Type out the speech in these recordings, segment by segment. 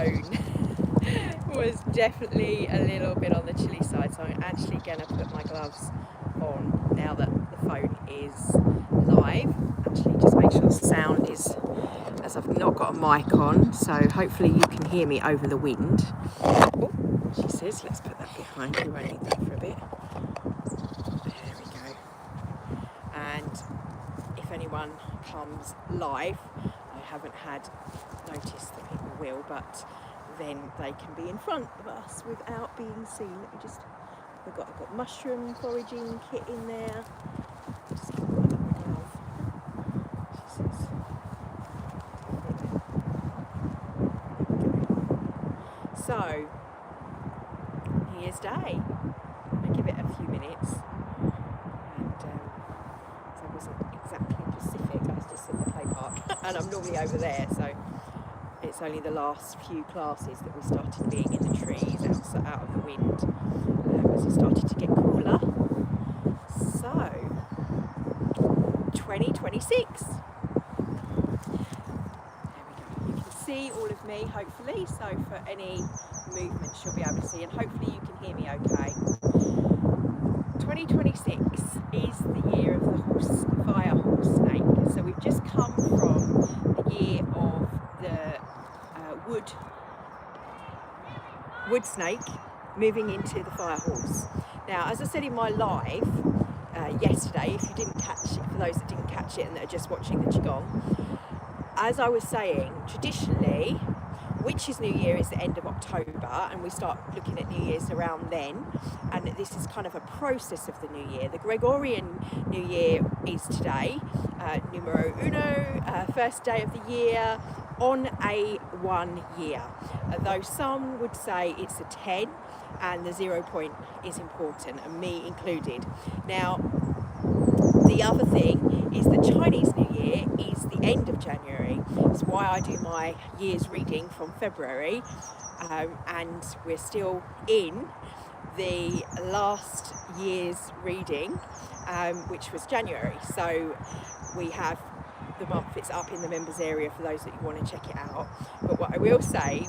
phone was definitely a little bit on the chilly side, so I'm actually going to put my gloves on now that the phone is live. Actually, just make sure the sound is, as I've not got a mic on, so hopefully you can hear me over the wind. Oh, she says, let's put that behind you, won't need that for a bit. There we go. And if anyone comes live, I haven't had notice that people will, but then they can be in front of us without being seen. Let me just, I've got mushroom foraging kit in there. Just give my other glove. She says, so, New Year's Day. I give it a few minutes, and so I wasn't exactly Pacific. I was just in the play park, and I'm normally over there, so it's only the last few classes that we started being in the trees, out of the wind, as it started to get cooler. So, 2026. There we go. You can see all of me, hopefully, so for any movements you'll be able to see, and hopefully you can hear me okay. 2026 is the year of the fire horse snake. So we've just come from the year of the wood snake moving into the fire horse. Now, as I said in my live yesterday, if you didn't catch it, for those that didn't catch it and that are just watching the qigong, as I was saying, traditionally, Witch's New Year is the end of October, and we start looking at New Year's around then, and this is kind of a process of the New Year. The Gregorian New Year is today, numero uno, first day of the year on a 1 year, though some would say it's a 10, and the 0 point is important, and me included. Now, the other thing is that Chinese New Year is the end of January. It's why I do my year's reading from February, and we're still in the last year's reading, which was January. So we have the month, it's up in the members area for those that you want to check it out. But what I will say,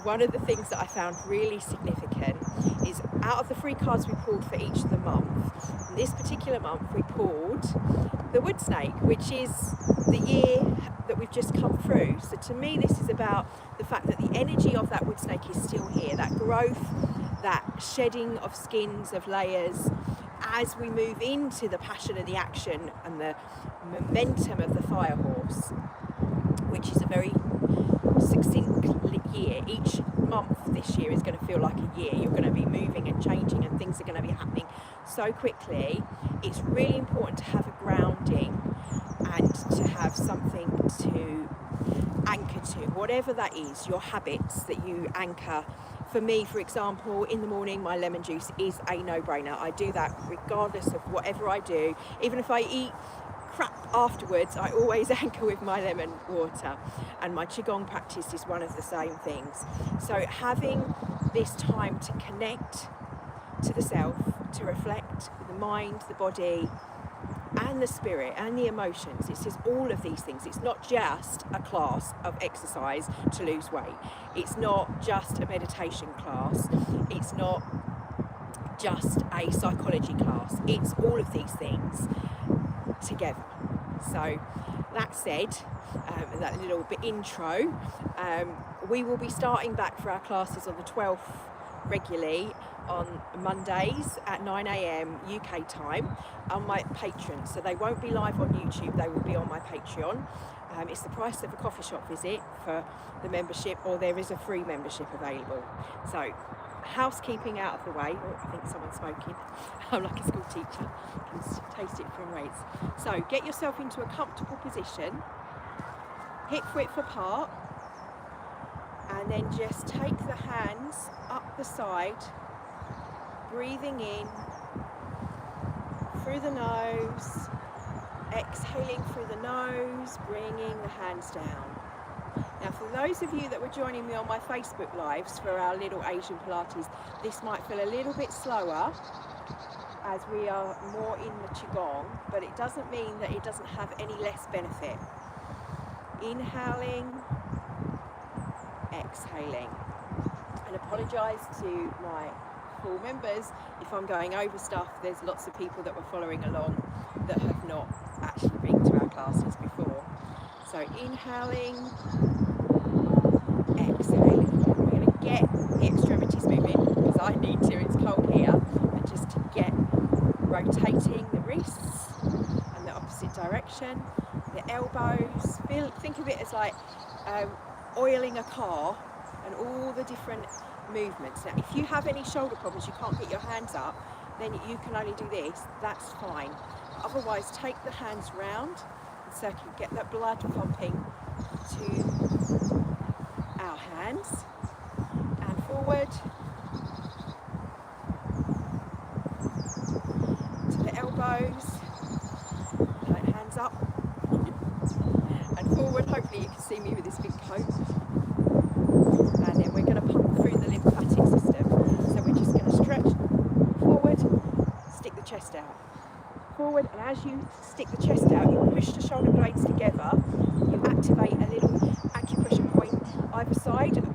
one of the things that I found really significant is out of the 3 cards we pulled for each of the month, this particular month we pulled the wood snake, which is the year that we've just come through. So to me, this is about the fact that the energy of that wood snake is still here, that growth, that shedding of skins, of layers, as we move into the passion of the action and the momentum of the fire horse, which is a very succinct year. Each month this year is going to feel like a year. You're going to be moving and changing, and things are going to be happening so quickly. It's really important to have a grounding and to have something to anchor to, whatever that is, your habits that you anchor. For me, for example, in the morning, my lemon juice is a no-brainer. I do that regardless of whatever I do. Even if I eat crap afterwards, I always anchor with my lemon water, and my qigong practice is one of the same things. So having this time to connect to the self, to reflect the mind, the body, and the spirit and the emotions. It's just all of these things. It's not just a class of exercise to lose weight. It's not just a meditation class. It's not just a psychology class. It's all of these things together. So that said, that little bit intro, we will be starting back for our classes on the 12th regularly on Mondays at 9 AM UK time on my Patreon. So they won't be live on YouTube, they will be on my Patreon. It's the price of a coffee shop visit for the membership, or there is a free membership available. So housekeeping out of the way. Oh, I think someone's smoking. I'm like a school teacher, can taste it from rates. So get yourself into a comfortable position, hip width apart, and then just take the hands up the side, breathing in through the nose, exhaling through the nose, bringing the hands down. Now, for those of you that were joining me on my Facebook lives for our little Asian Pilates, this might feel a little bit slower as we are more in the qigong, but it doesn't mean that it doesn't have any less benefit. Inhaling, exhaling. exhaling. And apologise to my full members if I'm going over stuff. There's lots of people that were following along that have not actually been to our classes before. So inhaling, exhaling. We're going to get the extremities moving because I need to, it's cold here, but just to get rotating the wrists and the opposite direction, the elbows. Think of it as like oiling a car and all the different movements. Now, if you have any shoulder problems, you can't get your hands up, then you can only do this, that's fine. Otherwise, take the hands round and circulate, get that blood pumping to our hands and forward to the elbows, right, hands up and forward. Hopefully you can see me with this big coat. And then we're going to pump through the lymphatic system. So we're just going to stretch forward, stick the chest out. Forward, and as you stick the chest out, you push the shoulder blades together, you activate a little acupressure point either side of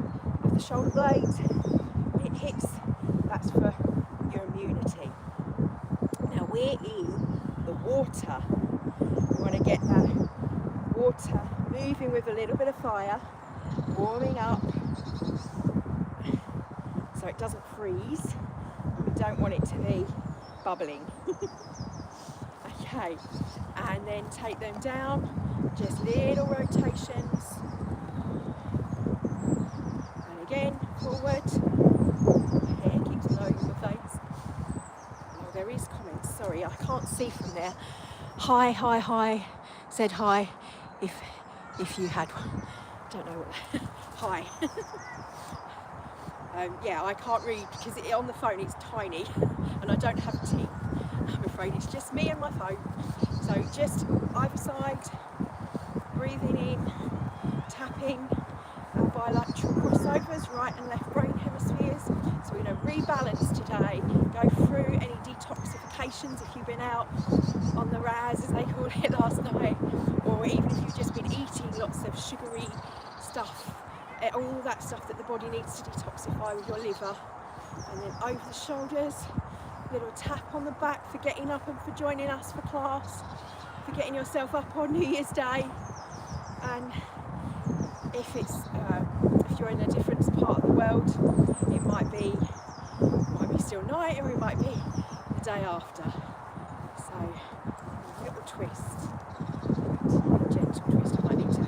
the shoulder blades. It hits, that's for your immunity. Now we're in the water. We want to get that water moving with a little bit of fire, warming up so it doesn't freeze. We don't want it to be bubbling. Okay, and then take them down, just little rotations. And again, forward. My hair keeps blowing in my face. Oh, there is comments, sorry, I can't see from there. Hi, said hi, if you had one. Don't know what, hi. Yeah, I can't read because on the phone it's tiny and I don't have a team. I'm afraid it's just me and my phone. So just either side, breathing in, tapping, bilateral crossovers, right and left brain hemispheres. So we're going to rebalance today, go through any detoxifications if you've been out on the Raz, as they called it last night, or even if you've just been eating lots of sugary stuff, all that stuff that the body needs to detoxify with your liver. And then over the shoulders, little tap on the back for getting up and for joining us for class, for getting yourself up on New Year's Day. And if you're in a different part of the world, it might be still night, or it might be the day after. So a little twist, gentle twist. I might need to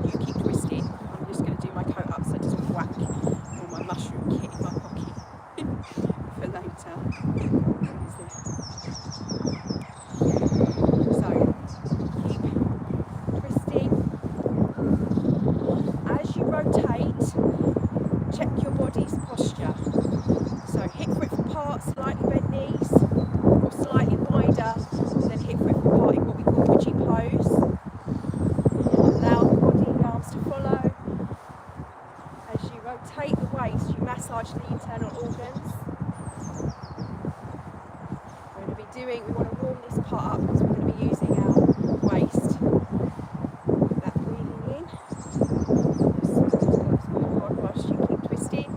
you keep twisting. I'm just going to do my coat up so it doesn't whack all my mushroom kit in my pocket for later. So keep twisting. As you rotate, check your body's posture. So hip width apart, slightly bent knees, or slightly wider than hip width apart in what we call Uchi pose. Allow the body and arms to follow. As you rotate the waist, you massage the internal organs. We want to warm this part up because we're going to be using our waist. That breathing in. Whilst you keep twisting.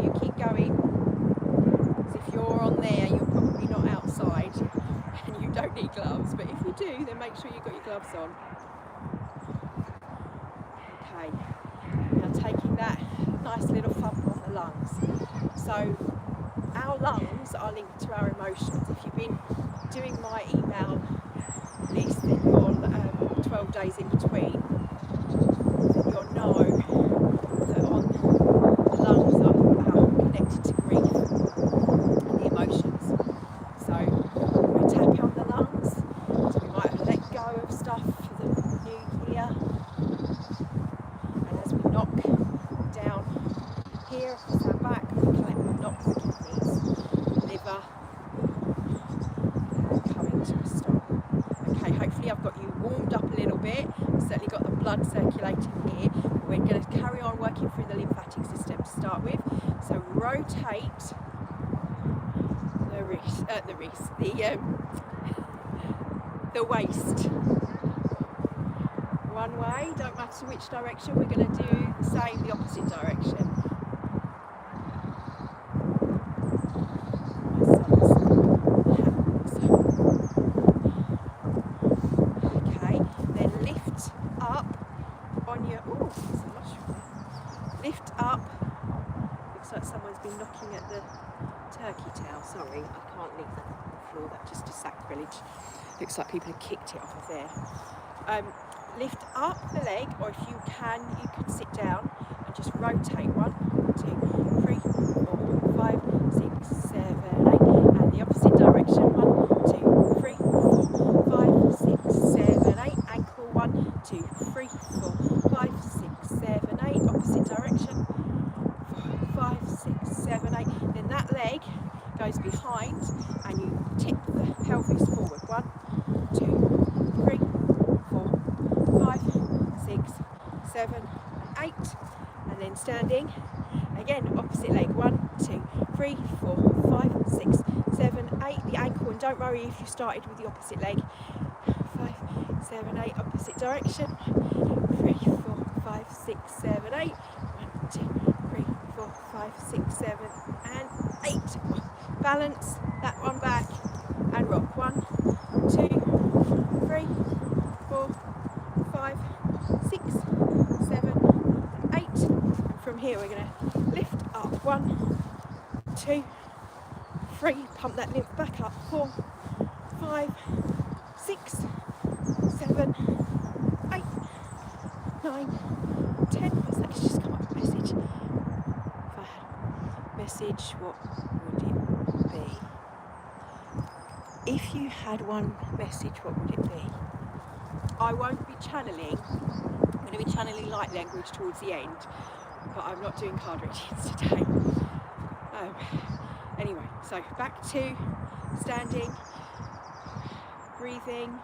You keep going. Because if you're on there, you're probably not outside and you don't need gloves. But if you do, then make sure you've got your gloves on. Okay. Now taking that nice little thump on the lungs. So our lungs are linked to our emotions. If you've been doing my email list, then you're 12 days in between, then you'll know that on the lungs are connected to grief and the emotions. So we tap on the lungs, so we might have let go of stuff for the new year. And as we knock down here across our back, we collect the knocks of kidneys, liver, and coming to a stop. Okay, hopefully I've got you warmed up a little bit. I've certainly got the blood circulating here. We're going to carry on working through the lymphatic system to start with. So rotate the waist. one way, don't matter which direction. We're going to do the same, the opposite direction. Okay, then lift up on your, oh, there's a mushroom there. Lift up, looks like someone's been knocking at the turkey tail. Sorry, I can't leave that on the floor, that's just a sacrilege. Looks like people have kicked it off of there. Lift up the leg, or if you can sit down and just rotate 1, 2, 3, 4, 5, 6, 7, 8, and the opposite direction. 1, 2, 3, 4, 5, 6, 7, 8. Ankle 1, 2, 3, 4, 5, 6, 7, 8. Opposite direction. 4, 5, 6, 7, 8. Then that leg goes behind, and you tip the pelvis forward. 1, 2, 3, 4, 5, 6, 7, 8, and then standing again, opposite leg. 1, 2, 3, 4, 5, 6, 7, 8. The ankle, and don't worry if you started with the opposite leg. 5, 7, 8. Opposite direction. 3, 4, 5, 6, 7, 8. 1, 2, 3, 4, 5, 6, 7, and 8. Balance that one back and rock. 1, 2, 3, 4, 5, 6, 7, 8. And from here we're going to lift up. 1, 2, 3. Pump that lymph back up. 4, 5, 6, 7, 8, 9, 10. What's that? It's just come up with a message. If I had a message, what would it be? If you had one message, what would it be? I won't be channeling. I'm going to be channeling light language towards the end, but I'm not doing card readings today. Anyway, so back to standing, breathing.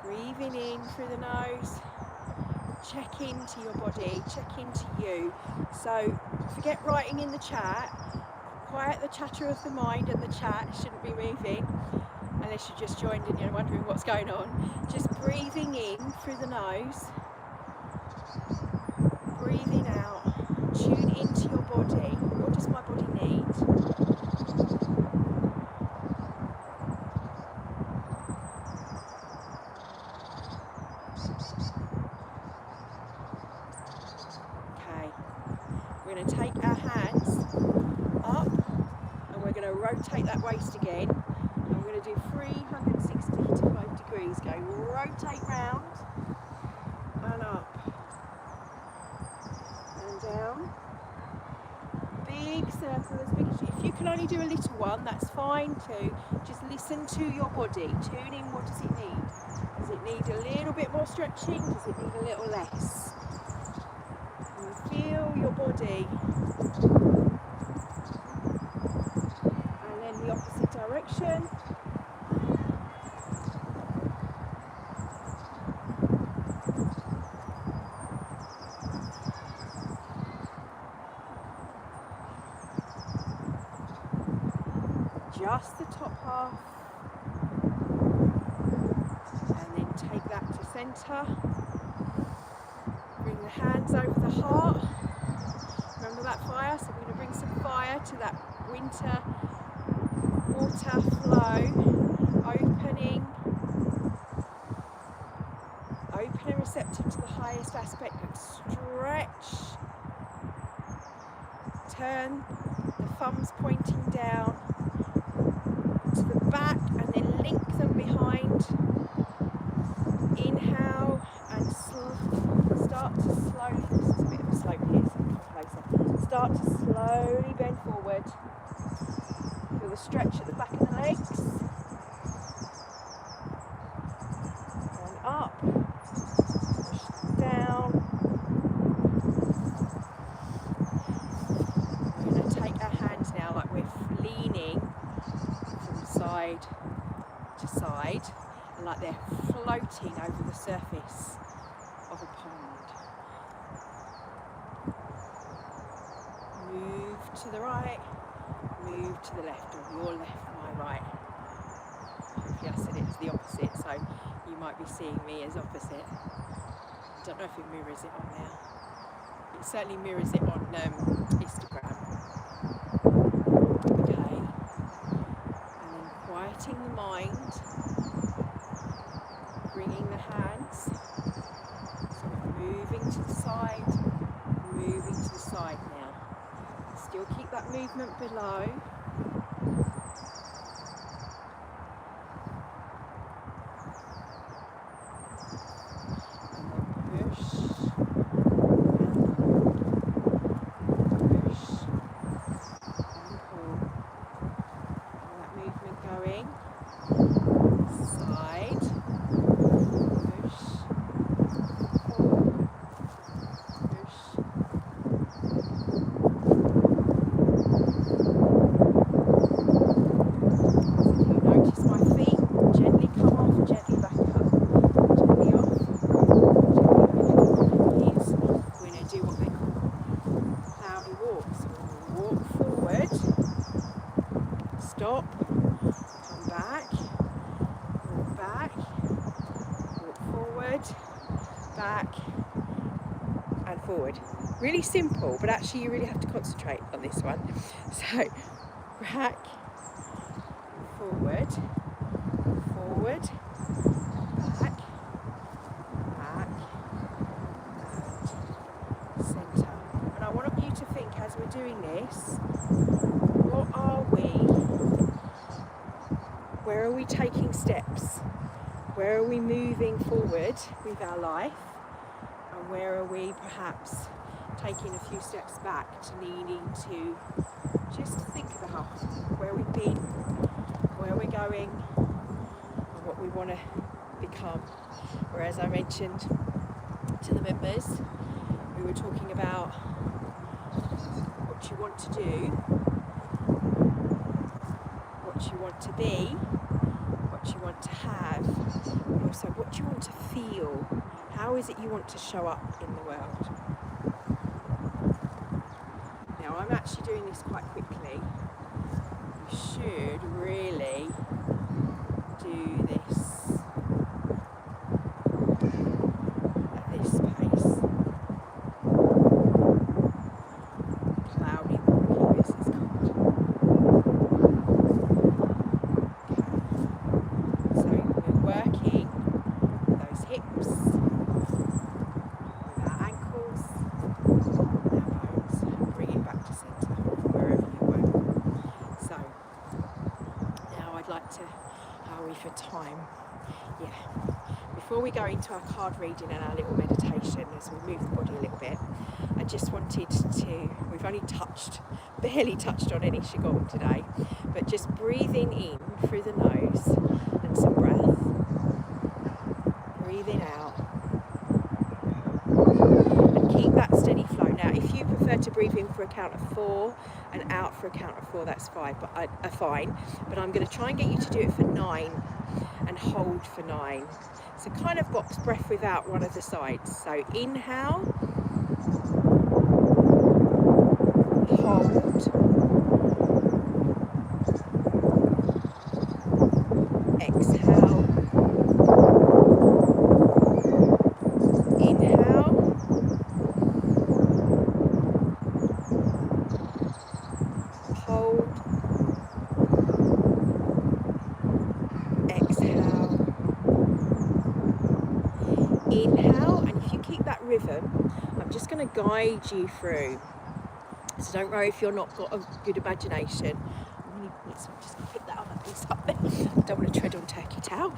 Breathing in through the nose. Check into your body, check into you. So forget writing in the chat. Quiet the chatter of the mind and the chat. Shouldn't be moving unless you just joined and you're wondering what's going on. Just breathing in through the nose. Breathing out. Tune into your body. What does my body need? We're going to take our hands up and we're going to rotate that waist again. And we're going to do 365 degrees. Go rotate round and up and down. Big circle as big as you. If you can only do a little one, that's fine too. Just listen to your body. Tune in, what does it need? Does it need a little bit more stretching? Does it need a little less? Feel your body, and then the opposite direction. Just the top half, and then take that to centre. Bring the hands over the heart. Remember that fire? So we're going to bring some fire to that winter water flow. Open and receptive to the highest aspect, and stretch. Turn the thumbs pointing down to the back, and then link them behind. Inhale and start to slowly, this is a bit of a slope here, so come closer. Start to slowly bend forward. Feel the stretch at the back of the legs. And up. Push down. We're going to take our hands now like we're leaning from side to side, and like they're floating over the surface of a pond. Move to the right, move to the left, or your left, my right. Hopefully I said it as the opposite, so you might be seeing me as opposite. I don't know if it mirrors it on there. It certainly mirrors it on Instagram. Okay. And then quieting the mind, bringing the hands, sort of moving to the side now. Still keep that movement below. And then push, and pull. And that movement going. Side, push, pull, push. Notice my feet gently come off, gently back up, gently off, gently back up. We're going to do what they call cloudy walks. So we'll walk forward, stop, come back, walk back, walk forward, back and forward. Really simple, but actually you really have to concentrate on this one. So back, forward, forward, back, back, and centre. And I want you to think as we're doing this, what are we? Where are we taking steps? Where are we moving forward with our life? And where are we perhaps taking a few steps back to needing to just think about where we've been, where we're going, and what we want to become. Whereas I mentioned to the members, we were talking about what you want to do, what you want to be, what you want to have, and also what you want to feel. How is it you want to show up in the world? Now I'm actually doing this quite quickly. You should really do this at this pace. Cloudy walking, this is called. Okay. So we're working those hips, with our ankles, and our bones, and bring it back to centre, wherever you were. So, now I'd like to, how are we for time? Yeah. Before we go into our card reading and our little meditation, as we move the body a little bit, I just wanted to, we've only barely touched on any qigong today, but just breathing in through the nose and some breath. Breathing out. And keep that steady flow. Now, if you prefer to breathe in for a count of 4 and out for a count of 4, that's fine. But I'm going to try and get you to do it for 9 and hold for 9. So kind of box breath without one of the sides. So inhale, hold, exhale, inhale, hold, exhale, inhale. And if you keep that rhythm, I'm just going to guide you through. So don't worry if you're not got a good imagination. So I'm just going to pick that other piece up there. I don't want to tread on turkey tail.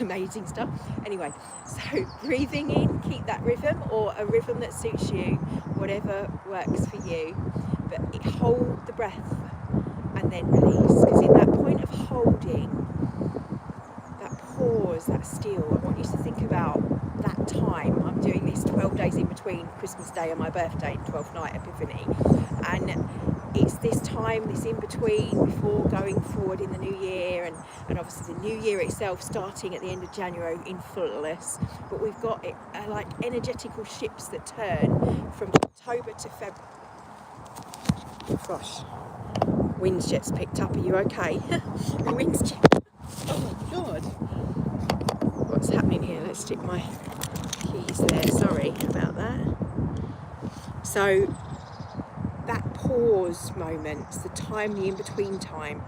Amazing stuff. Anyway, so breathing in, keep that rhythm, or a rhythm that suits you, whatever works for you. But hold the breath and then release. Because in that point of holding, that pause, that still, I want you to think about that time. I'm doing this 12 days in between Christmas Day and my birthday, 12th night Epiphany. And it's this time, this in between, before going forward in the new year, and obviously the new year itself starting at the end of January in fullness. But we've got it like energetical ships that turn from October to February. Gosh, Wind's just picked up. Are you okay? The wind's just... Oh my God. What's happening here? Let's stick my keys there. Sorry about that. So that pause moment, the time, the in-between time,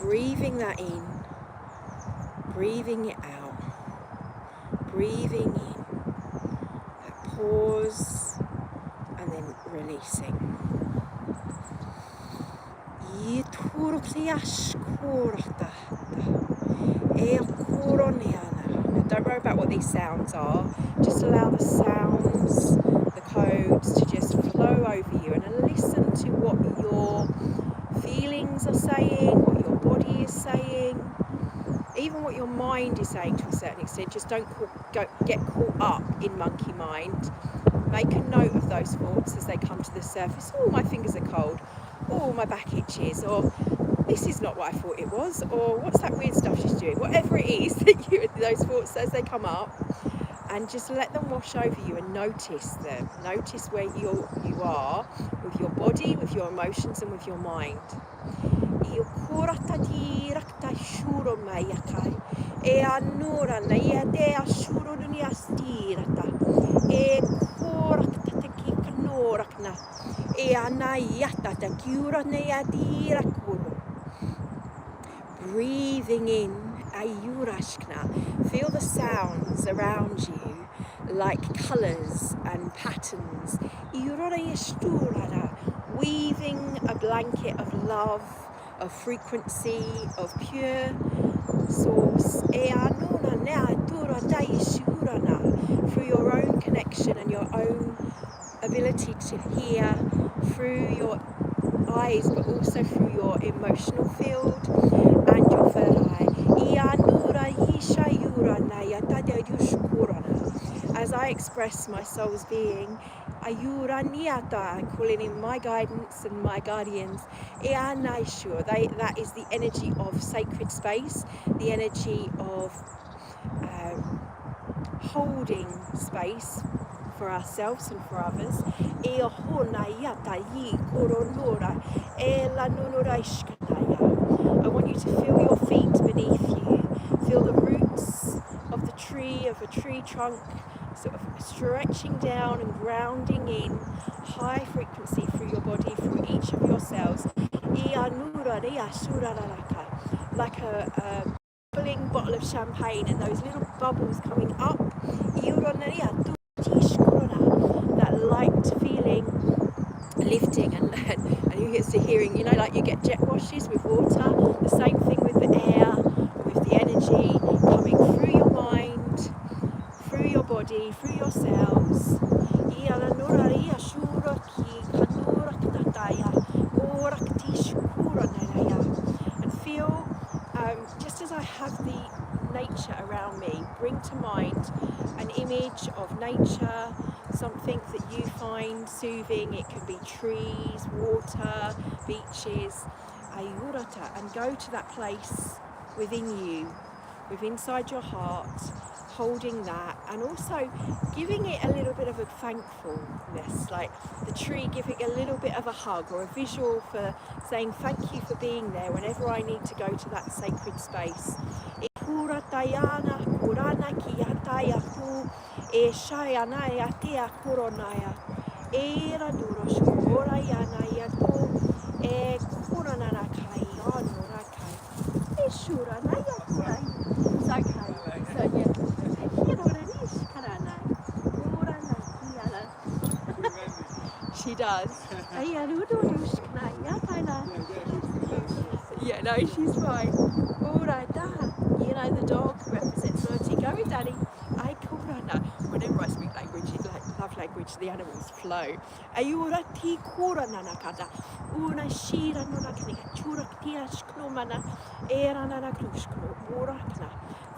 breathing that in, breathing it out, breathing in, that pause, and then releasing. Now don't worry about what these sounds are, just allow the sounds, the codes to just flow over you, and listen to what your feelings are saying, what your body is saying, even what your mind is saying to a certain extent. Just don't get caught up in monkey mind. Make a note of those thoughts as they come to the surface. Oh, my fingers are cold. Oh, my back itches. Or this is not what I thought it was. Or what's that weird stuff she's doing? Whatever it is that those thoughts as they come up, and just let them wash over you and notice them. Notice where you are with your body, with your emotions, and with your mind. Breathing in, feel the sounds around you like colours and patterns, weaving a blanket of love, of frequency, of pure source, through your own connection and your own ability to hear through your eyes, but also through your emotional field and your third eye. As I express my soul's being, calling in my guidance and my guardians, that is the energy of sacred space, the energy of holding space for ourselves and for others. I want you to feel your feet beneath you, feel the roots of the tree, of a tree trunk, sort of stretching down and grounding in high frequency through your body, through each of your cells, like a bubbling bottle of champagne, and those little bubbles coming up, that light feeling lifting, and you get to hearing, like you get jet washes with water, the same thing with the air, with the energy coming through your mind, through your body, through your cells. And feel, just as I have the nature around me, bring to mind an image of nature, something that you find soothing. It can be trees, water, beaches, and go to that place within you, inside your heart, holding that, and also giving it a little bit of a thankfulness, like the tree giving a little bit of a hug, or a visual for saying thank you for being there whenever I need to go to that sacred space. She does. Yeah, no, she's fine. The dog represents loyalty. Go with Daddy. Whenever I speak language, like love language, the animals flow.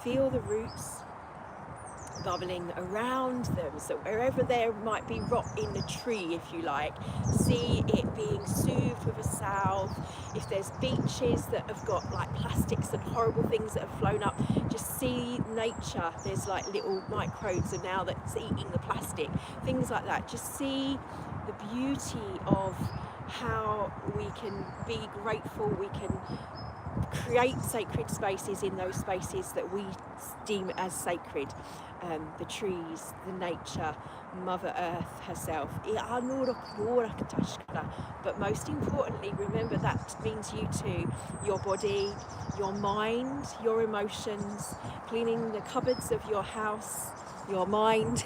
Feel the roots bubbling around them, so wherever there might be rot in the tree, if you like, see it being soothed with a salve. If there's beaches that have got like plastics and horrible things that have flown up, just see nature. There's like little microbes and now that's eating the plastic, things like that. Just see the beauty of how we can be grateful, we can create sacred spaces in those spaces that we deem as sacred. The trees, the nature, Mother Earth herself. But most importantly, remember that means you too, your body, your mind, your emotions, cleaning the cupboards of your house, your mind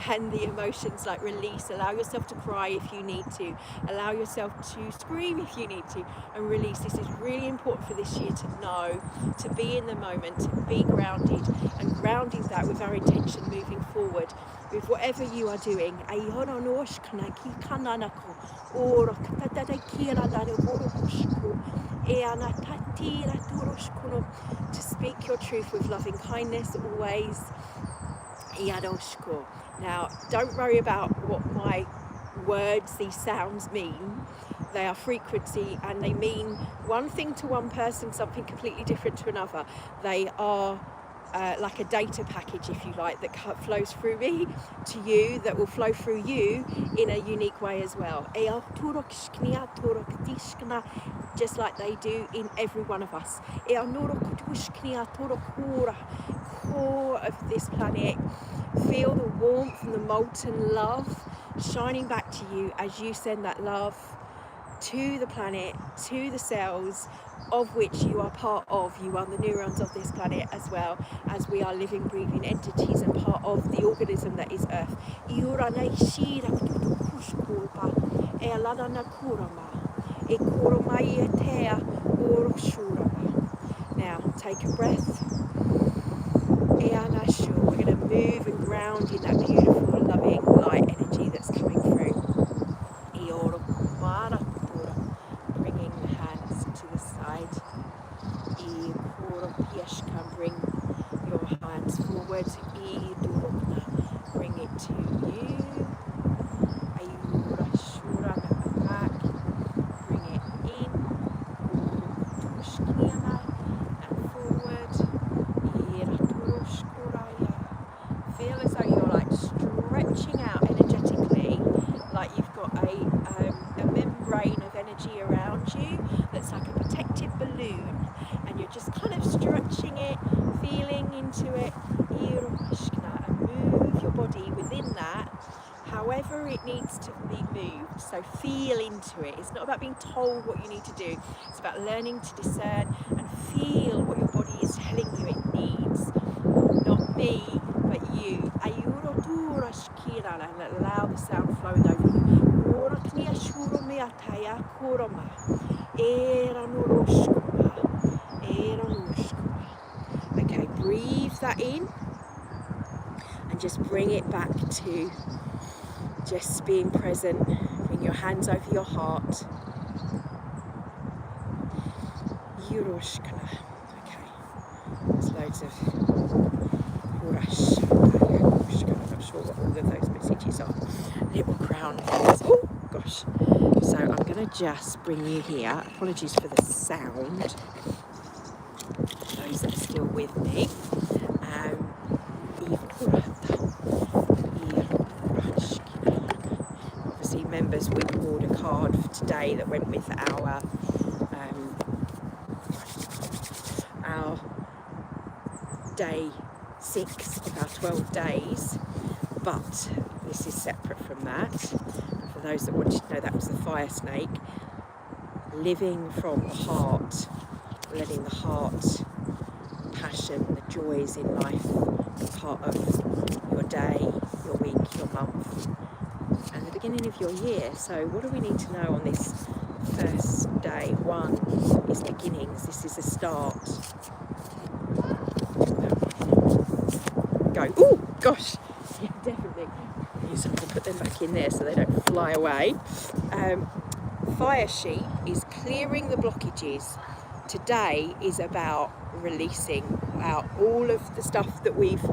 and the emotions, like release. Allow yourself to cry if you need to, allow yourself to scream if you need to, and release. This is really important for this year to know, to be in the moment, to be grounded, and grounding that with our intention moving forward with whatever you are doing. To speak your truth with loving kindness always. Now, don't worry about what my words, these sounds mean. They are frequency, and they mean one thing to one person, something completely different to another. They are like a data package, if you like, that flows through me to you, that will flow through you in a unique way as well. Just like they do in every one of us. Core of this planet, feel the warmth and the molten love shining back to you as you send that love to the planet, to the cells of which you are part of. You are the neurons of this planet, as well as we are living, breathing entities and part of the organism that is Earth. Now take a breath. We're going to move and ground in that beautiful, loving light energy that's coming through. Bringing the hands to the side. Bring your hands forward. Bring it to you. Back. Bring it in. And forward. Feel as though you're like stretching out energetically, like you've got a membrane of energy around you that's like a protective balloon, and you're just kind of stretching it, feeling into it, and move your body within that however it needs to be moved. So feel into it. It's not about being told what you need to do. It's about learning to discern and feel what your body is telling you it needs. Not me, but you. And allow the sound flowing over you. Okay, breathe that in and just bring it back to just being present. Bring your hands over your heart. Yuroshkana. Okay, there's loads of I'm not sure what all of those messages are. Little crown. Oh gosh. So I'm going to just bring you here. Apologies for the sound. Those that are still with me. Obviously, members, we pulled a card for today that went with our day 6 of our 12 days, but this is separate from that. And for those that wanted to know, that was the fire snake. Living from the heart, letting the heart, passion, the joys in life be part of your day, your week, your month, and the beginning of your year. So what do we need to know on this first day? 1 is beginnings. This is a start. Go. Oh gosh, yeah, definitely. So I'll put them back in there so they don't fly away. Fire sheet is clearing the blockages. Today is about releasing out all of the stuff that we've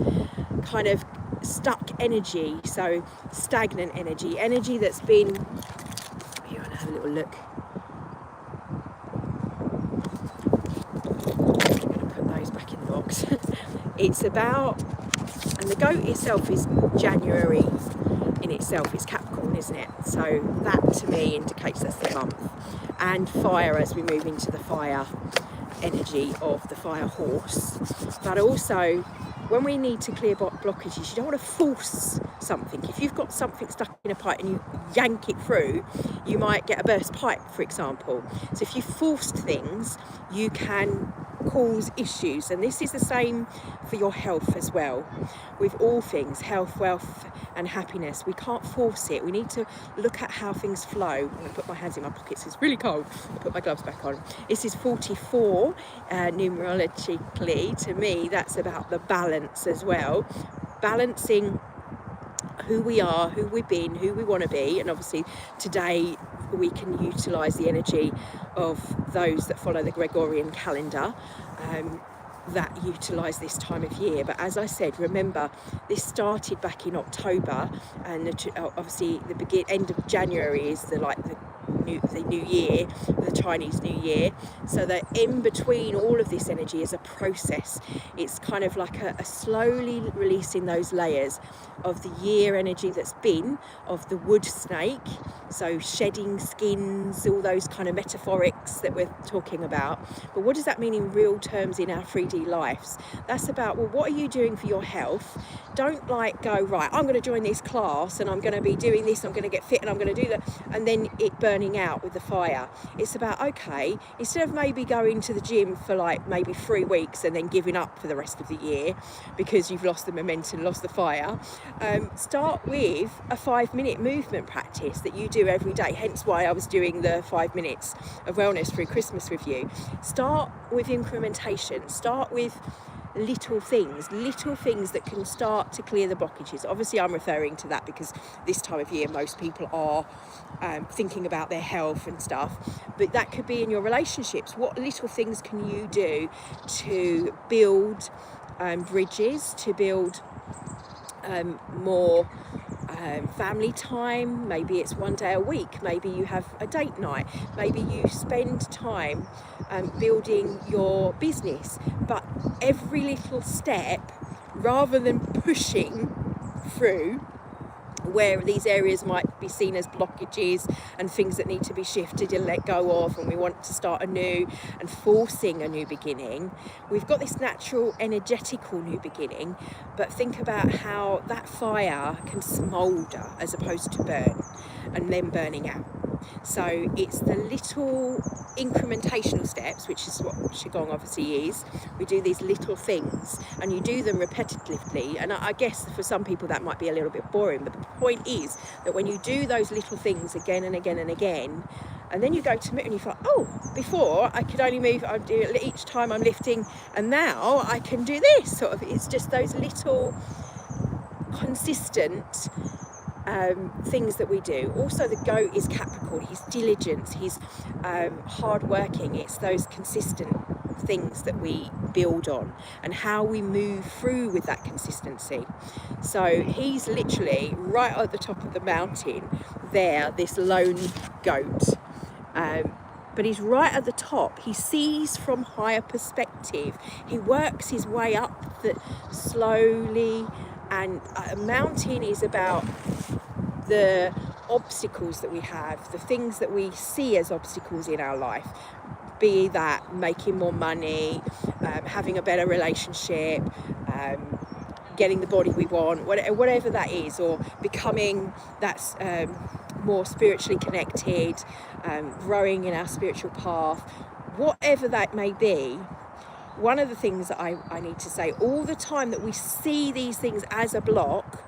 kind of stuck energy, so stagnant energy that's been. You want to have a little look. I'm going to put those back in the box. It's about. And the goat itself is January in itself, it's Capricorn isn't it? So that to me indicates that's the month. And fire, as we move into the fire energy of the fire horse. But also, when we need to clear blockages, you don't want to force something. If you've got something stuck in a pipe and you yank it through, you might get a burst pipe, for example. So if you forced things, you can cause issues, and this is the same for your health as well. With all things, health, wealth and happiness, we can't force it. We need to look at how things flow. I'm going to put my hands in my pockets, it's really cold. I'll put my gloves back on. This is 44 numerologically. To me, that's about the balance as well, balancing who we are, who we've been, who we want to be. And obviously today we can utilise the energy of those that follow the Gregorian calendar, that utilise this time of year. But as I said, remember, this started back in October, and obviously the end of January is the new year, the Chinese New Year. So that in between all of this energy is a process. It's kind of like a slowly releasing those layers of the year energy that's been of the wood snake, so shedding skins, all those kind of metaphorics that we're talking about. But what does that mean in real terms in our 3D lives? That's about, well, what are you doing for your health? Don't go, right, I'm going to join this class and I'm going to be doing this, I'm going to get fit and I'm going to do that, and then it burning out with the fire. It's about, okay, instead of maybe going to the gym for maybe 3 weeks and then giving up for the rest of the year because you've lost the momentum, lost the fire, start with a 5-minute movement practice that you do every day. Hence why I was doing the 5 minutes of wellness through Christmas with you. Start with incrementation. Start with little things that can start to clear the blockages. Obviously I'm referring to that because this time of year most people are thinking about their health and stuff, but that could be in your relationships. What little things can you do to build bridges, to build more family time? Maybe it's 1 day a week, maybe you have a date night, maybe you spend time building your business. But every little step, rather than pushing through where these areas might be seen as blockages and things that need to be shifted and let go of, and we want to start anew and forcing a new beginning, we've got this natural energetical new beginning. But think about how that fire can smoulder as opposed to burn and then burning out. So it's the little incrementational steps, which is what qigong obviously is. We do these little things and you do them repetitively, and I guess for some people that might be a little bit boring, but the point is that when you do those little things again and again and again, and then you go to move and you thought, oh, before I could only move, I do it each time I'm lifting, and now I can do this sort of. It's just those little consistent things that we do. Also, the goat is Capricorn. He's diligent, he's hard-working. It's those consistent things that we build on and how we move through with that consistency. So he's literally right at the top of the mountain there, this lone goat. But he's right at the top. He sees from higher perspective. He works his way up slowly. And a mountain is about the obstacles that we have, the things that we see as obstacles in our life, be that making more money, having a better relationship, getting the body we want, whatever that is, or becoming that's more spiritually connected, growing in our spiritual path, whatever that may be. One of the things that I need to say, all the time that we see these things as a block,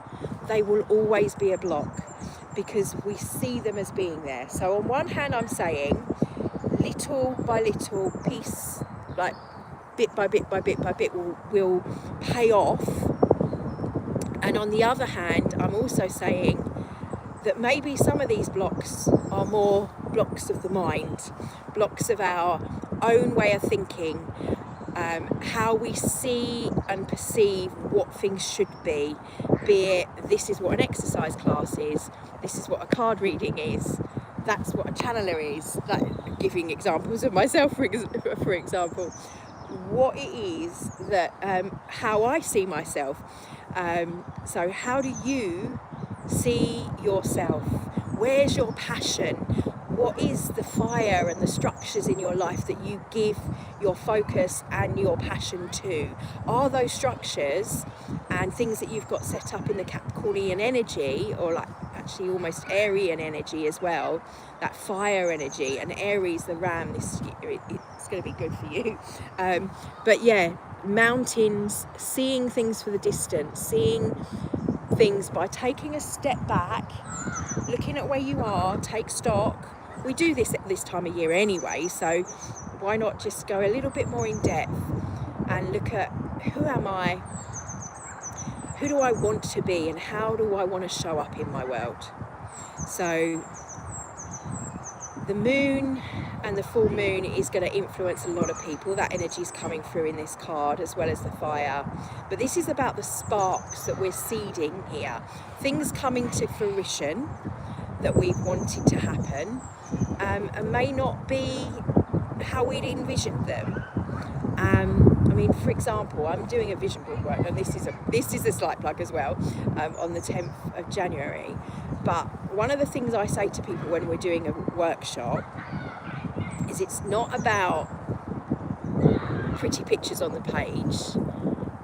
they will always be a block because we see them as being there. So on one hand, I'm saying little by little, piece, like bit by bit by bit by bit will pay off. And on the other hand, I'm also saying that maybe some of these blocks are more blocks of the mind, blocks of our own way of thinking, how we see and perceive what things should be it this is what an exercise class is, this is what a card reading is, that's what a channeler is, giving examples of myself for example, what it is that how I see myself. So how do you see yourself? Where's your passion? What is the fire and the structures in your life that you give your focus and your passion to? Are those structures and things that you've got set up in the Capricornian energy, or like actually almost Aryan energy as well, that fire energy, and Aries, the ram, this year, it's going to be good for you. But yeah, mountains, seeing things for the distance, seeing things by taking a step back, looking at where you are, take stock. We do this at this time of year anyway, so why not just go a little bit more in depth and look at who am I, who do I want to be, and how do I want to show up in my world. So the moon and the full moon is going to influence a lot of people. That energy is coming through in this card, as well as the fire. But this is about the sparks that we're seeding here. Things coming to fruition that we've wanted to happen, and may not be how we'd envisioned them. I mean, for example, I'm doing a vision board work, and this is a slight plug as well, on the 10th of January. But one of the things I say to people when we're doing a workshop is it's not about pretty pictures on the page.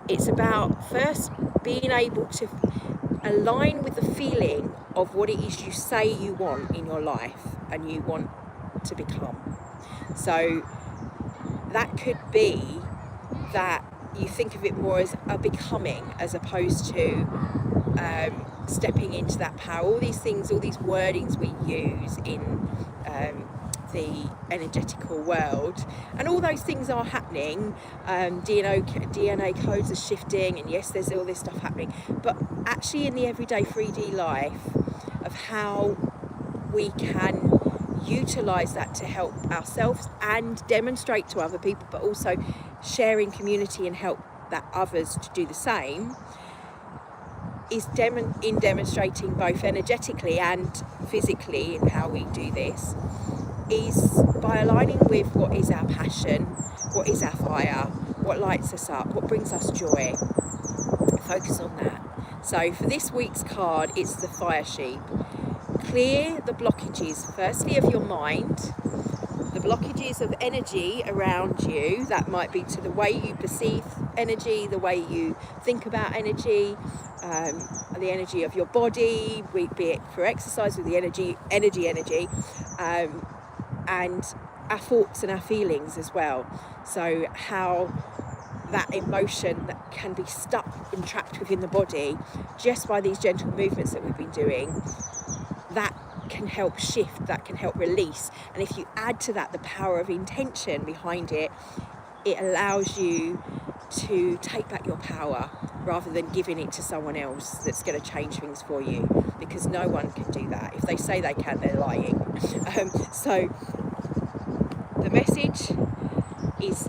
It's about first being able to align with the feeling of what it is you say you want in your life and you want to become. So that could be that you think of it more as a becoming as opposed to stepping into that power. All these things, all these wordings we use in the energetical world, and all those things are happening. DNA codes are shifting, and yes, there's all this stuff happening, but actually in the everyday 3D life of how we can utilize that to help ourselves and demonstrate to other people, but also share in community and help that others to do the same, is in demonstrating both energetically and physically in how we do this, is by aligning with what is our passion, what is our fire, what lights us up, what brings us joy. Focus on that. So for this week's card, it's the fire sheep. Clear the blockages, firstly of your mind, the blockages of energy around you. That might be to the way you perceive energy, the way you think about energy, the energy of your body, be it for exercise with the energy, and our thoughts and our feelings as well. So how that emotion that can be stuck and trapped within the body, just by these gentle movements that we've been doing, that can help shift, that can help release. And if you add to that the power of intention behind it, it allows you to take back your power rather than giving it to someone else that's going to change things for you, because no one can do that. If they say they can, they're lying. So the message is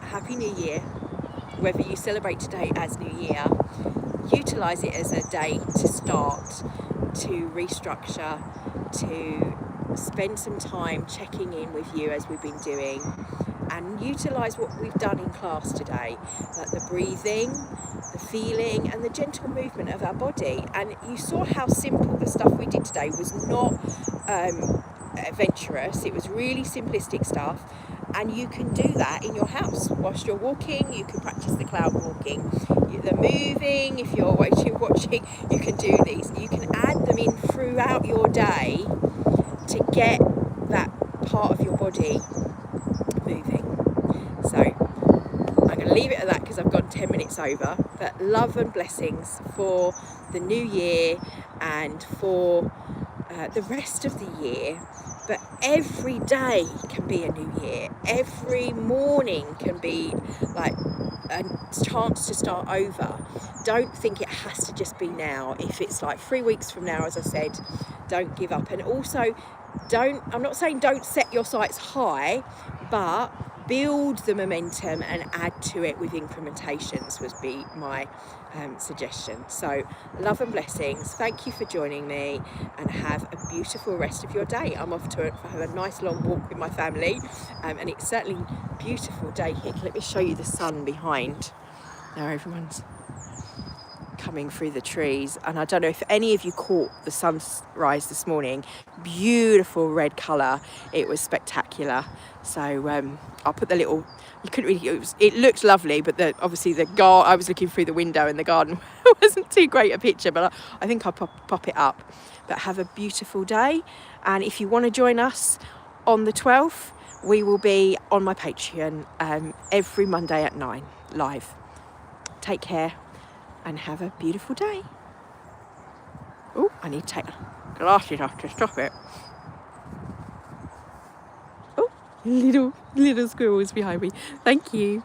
Happy New Year. Whether you celebrate today as New Year, utilize it as a day to start, to restructure, to spend some time checking in with you as we've been doing, and utilize what we've done in class today, like the breathing, the feeling, and the gentle movement of our body. And you saw how simple the stuff we did today was. Not adventurous, it was really simplistic stuff, and you can do that in your house whilst you're walking. You can practice the cloud walking, the moving. If you're watching, you can do these. You can add them in throughout your day to get that part of your body moving. So I'm going to leave it at that because I've gone 10 minutes over. But love and blessings for the new year and for the rest of the year. But every day can be a new year. Every morning can be like a chance to start over. Don't think it has to just be now. If it's like 3 weeks from now, as I said, don't give up. And also, I'm not saying don't set your sights high, but build the momentum and add to it with incrementations would be my suggestion. So love and blessings. Thank you for joining me, and have a beautiful rest of your day. I'm off to have a nice long walk with my family, and it's certainly a beautiful day here. Let me show you the sun behind. Now everyone's coming through the trees. And I don't know if any of you caught the sunrise this morning. Beautiful red colour. It was spectacular. So I'll put the little, you couldn't really, it looked lovely, but obviously I was looking through the window and the garden wasn't too great a picture, but I think I'll pop it up. But have a beautiful day. And if you want to join us on the 12th, we will be on my Patreon every Monday at 9 live. Take care and have a beautiful day. Oh, I need to take the glasses off to stop it. Oh, little squirrels behind me. Thank you.